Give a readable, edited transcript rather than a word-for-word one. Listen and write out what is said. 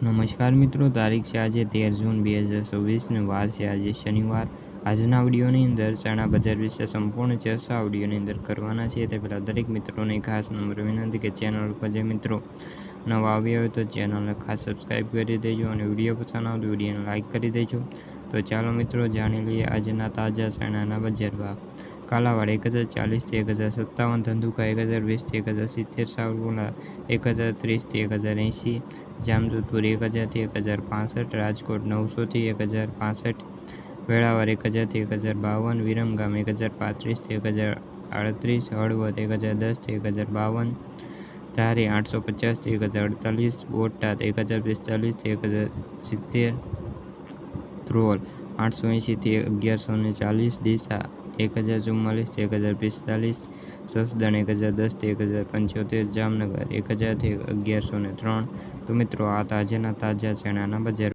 નમસ્કાર મિત્રો, તારીખ છે આજે 13 જૂન 2026 ને વાર છે આજે શનિવાર। આજના વિડીયોની અંદર ચણા બજાર વિશે સંપૂર્ણ ચર્ચા વિડીયોની અંદર કરવાના છે। તે પહેલાં દરેક મિત્રોને ખાસ નમ્ર વિનંતી કે ચેનલ ઉપર જે મિત્રો નવા આવ્યા હોય તો ચેનલને ખાસ સબસ્ક્રાઈબ કરી દેજો અને વિડીયો પસંદ આવે તો વિડીયોને લાઇક કરી દેજો। તો ચાલો મિત્રો જાણી લઈએ આજના તાજા ચણાના બજાર ભાવ। કાલાવાડ 1040 થી 1057, ધંધુકા 1020 થી 1070, સાવરકુંડલા 1030 થી 1080, જામજોધપુર 1000 થી 1065, રાજકોટ 900 થી 1065, વેળાવર 1000 થી 1052, વિરમગામ 1035 થી 1038, હળવદ 1010 થી 1052, ધારી 850 થી 1048, બોટાદ 1045 થી 1070, ધ્રોલ 880 થી 1140, ડીસા 1044 થી 1045, જસદણ 1010 થી 1075, જામનગર 1000 થી 1103। તો મિત્રો આ આજના તાજા ચણાના બજાર